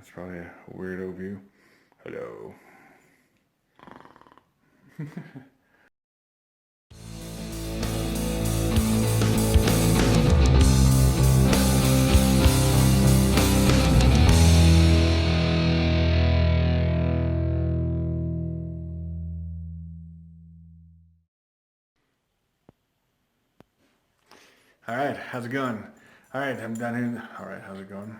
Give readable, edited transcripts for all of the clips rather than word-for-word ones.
That's probably a weirdo view. Hello. Alright, how's it going? Alright, I'm down here. Alright, how's it going?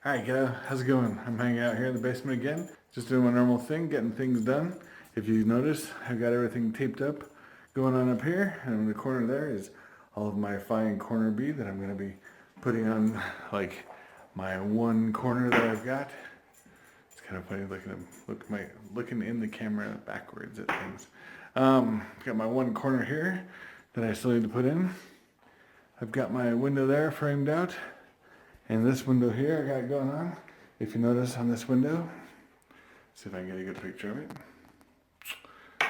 Alright, kiddo, how's it going? I'm hanging out here in the basement again. Just doing my normal thing, getting things done. If you notice, I've got everything taped up going on up here. And in the corner there is all of my fine corner bead that I'm going to be putting on, like, my one corner that I've got. It's kind of funny looking in the camera backwards at things. Got my one corner here that I still need to put in. I've got my window there framed out, and this window here I got going on. If you notice on this window, see if I can get a good picture of it.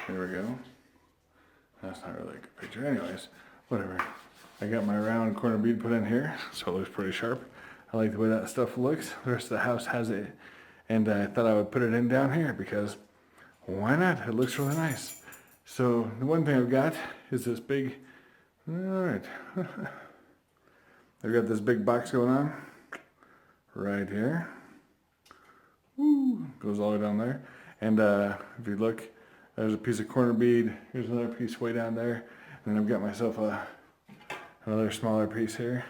There we go. That's not really a good picture. Anyways, whatever. I got my round corner bead put in here, so it looks pretty sharp. I like the way that stuff looks. The rest of the house has it, and I thought I would put it in down here because why not? It looks really nice. So the one thing I've got is this big, alright. I've got this big box going on right here. Woo, goes all the way down there. And if you look, there's a piece of corner bead. Here's another piece way down there. And then I've got myself another smaller piece here.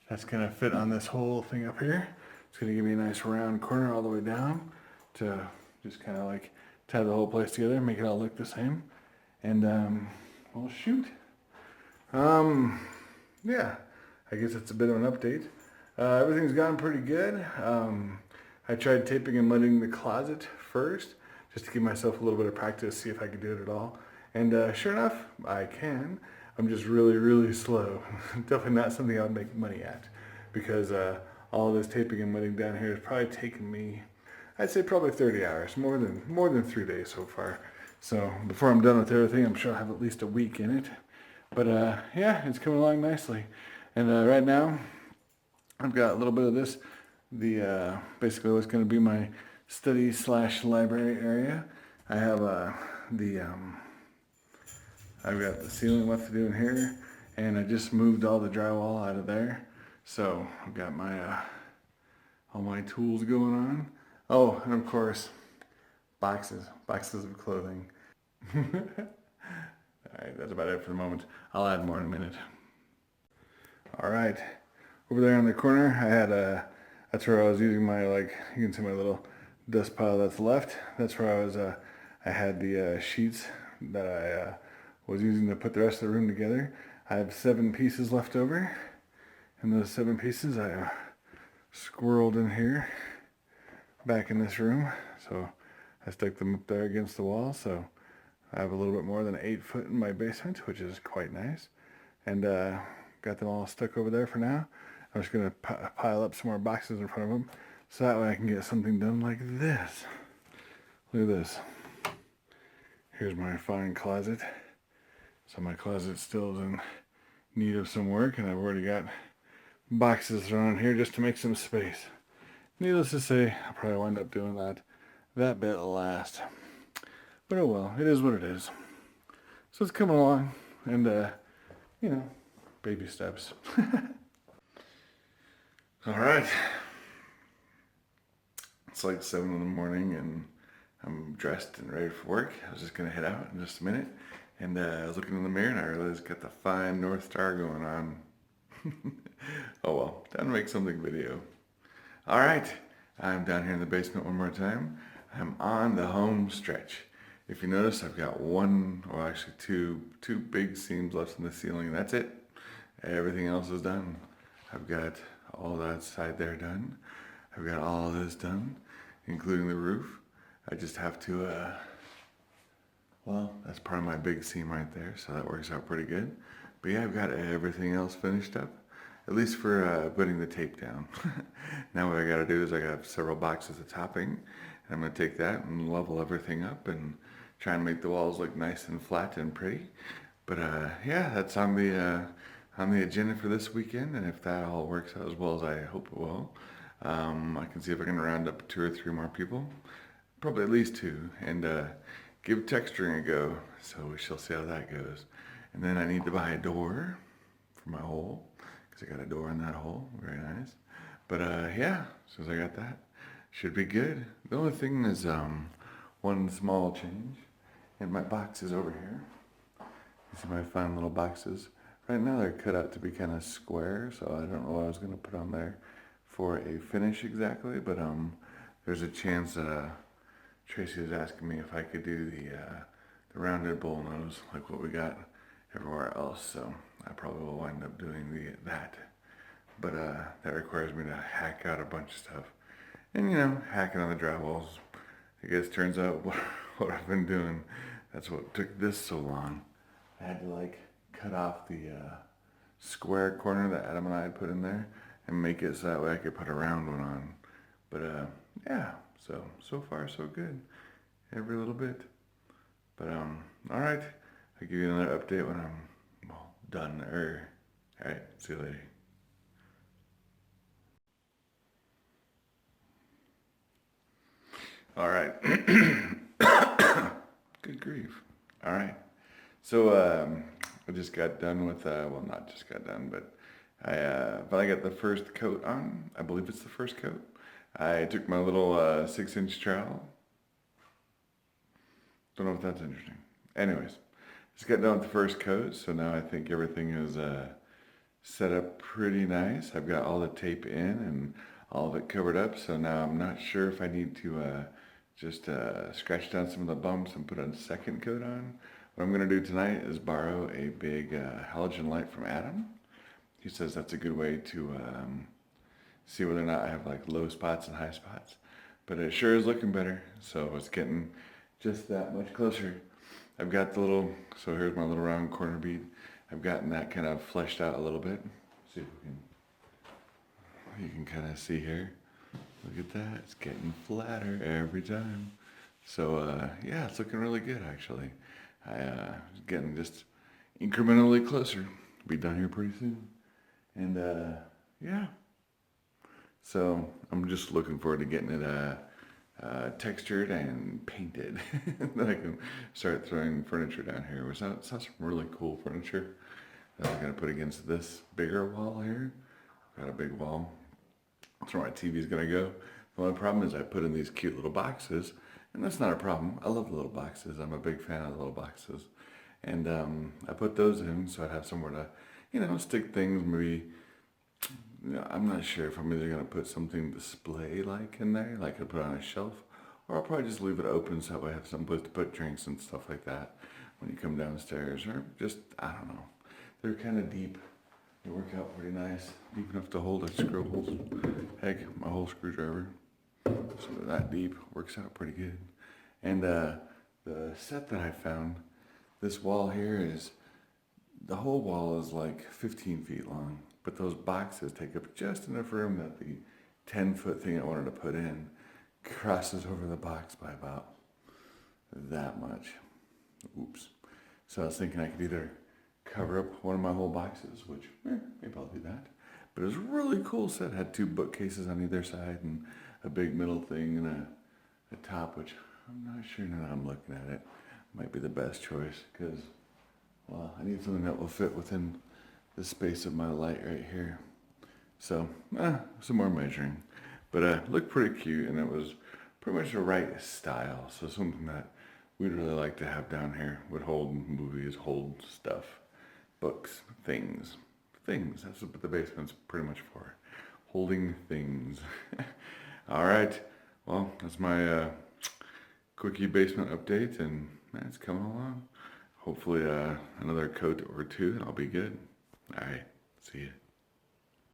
That's gonna fit on this whole thing up here. It's gonna give me a nice round corner all the way down to just kind of like tie the whole place together, make it all look the same. And well, shoot. Yeah, I guess it's a bit of an update. Everything's gone pretty good. I tried taping and mudding the closet first, just to give myself a little bit of practice, see if I could do it at all. And sure enough, I can. I'm just really, really slow. Definitely not something I would make money at, because all this taping and mudding down here has probably taken me, I'd say probably 30 hours, more than 3 days so far. So before I'm done with everything, I'm sure I'll have at least a week in it. But yeah, it's coming along nicely. And right now, I've got a little bit of this, basically what's going to be my study / library area. I have I've got the ceiling left to do in here, and I just moved all the drywall out of there. So I've got my all my tools going on. Oh, and of course, boxes of clothing. Alright, that's about it for the moment. I'll add more in a minute. Alright, over there in the corner, I had that's where I was using my, like, you can see my little dust pile that's left. That's where I was, I had the sheets that I was using to put the rest of the room together. I have 7 pieces left over, and those 7 pieces I squirreled in here, back in this room. So I stuck them up there against the wall, so I have a little bit more than 8 foot in my basement, which is quite nice. And got them all stuck over there for now. I'm just going to pile up some more boxes in front of them, so that way I can get something done like this. Look at this. Here's my fine closet. So my closet still is in need of some work, and I've already got boxes thrown in here just to make some space. Needless to say, I'll probably wind up doing that bit last. But oh well, it is what it is. So it's coming along, and you know, baby steps. Alright. It's like 7 in the morning, and I'm dressed and ready for work. I was just gonna head out in just a minute, and I was looking in the mirror, and I realized I got the fine North Star going on. Oh well, time to make something video. Alright, I'm down here in the basement one more time. I'm on the home stretch. If you notice, I've got two big seams left in the ceiling, and that's it. Everything else is done. I've got all that side there done. I've got all this done, including the roof. I just have to, well, that's part of my big seam right there, so that works out pretty good. But yeah, I've got everything else finished up, at least for putting the tape down. Now what I gotta do is I got several boxes of topping, and I'm gonna take that and level everything up and try and make the walls look nice and flat and pretty. But yeah, that's on the agenda for this weekend, and if that all works out as well as I hope it will, I can see if I can round up 2 or 3 more people, probably at least 2, and give texturing a go. So we shall see how that goes. And then I need to buy a door for my hole, because I got a door in that hole. Very nice. But yeah, as soon as I got that, should be good. The only thing is one small change, and my box is over here. You see my fine little boxes? Right now they're cut out to be kind of square, so I don't know what I was going to put on there for a finish exactly, but there's a chance Tracy was asking me if I could do the rounded bull nose like what we got everywhere else, so I probably will wind up doing that. But that requires me to hack out a bunch of stuff. And you know, hacking on the drywalls, I guess turns out what I've been doing, that's what took this so long. I had to like cut off the square corner that Adam and I had put in there and make it so that way I could put a round one on. But yeah, so far so good. Every little bit. But all right, I'll give you another update when I'm done. All right, see you later. All right. Good grief. All right. So I just got done with, well, not just got done, but I finally got the first coat on. I believe it's the first coat. I took my little 6-inch trowel. Don't know if that's interesting. Anyways, just got done with the first coat, so now I think everything is set up pretty nice. I've got all the tape in and all of it covered up, so now I'm not sure if I need to just scratch down some of the bumps and put a second coat on. What I'm going to do tonight is borrow a big halogen light from Adam. He says that's a good way to see whether or not I have like low spots and high spots. But it sure is looking better, so it's getting just that much closer. I've got the little, so here's my little round corner bead. I've gotten that kind of fleshed out a little bit. See if you can kind of see here. Look at that, it's getting flatter every time. So yeah, it's looking really good actually. Getting just incrementally closer. Be done here pretty soon. And yeah. So I'm just looking forward to getting it textured and painted. Then I can start throwing furniture down here. We saw some really cool furniture that I'm going to put against this bigger wall here. Got a big wall. That's where my TV is going to go. The only problem is I put in these cute little boxes, and that's not a problem. I love the little boxes. I'm a big fan of the little boxes. And I put those in so I'd have somewhere to, you know, stick things. Maybe, you know, I'm not sure if I'm either going to put something display-like in there, like I put on a shelf, or I'll probably just leave it open so that way I have some place to put drinks and stuff like that when you come downstairs. Or just, I don't know. They're kind of deep. They work out pretty nice. Deep enough to hold a screw holes. Heck, my whole screwdriver. So they're that deep. Works out pretty good. And the set that I found, this wall here is, the whole wall is like 15 feet long. But those boxes take up just enough room that the 10-foot thing I wanted to put in crosses over the box by about that much. Oops. So I was thinking I could either cover up one of my whole boxes, which maybe I'll do that. But it was a really cool set. It had 2 bookcases on either side and a big middle thing and a top, which I'm not sure now that I'm looking at it might be the best choice because, well, I need something that will fit within the space of my light right here. So, some more measuring. But it looked pretty cute, and it was pretty much the right style. So something that we'd really like to have down here would hold movies, hold stuff, books, things. Things, that's what the basement's pretty much for. Holding things. All right, well, that's my quickie basement update, and man, it's coming along. Hopefully another coat or 2 and I'll be good. All right, see ya.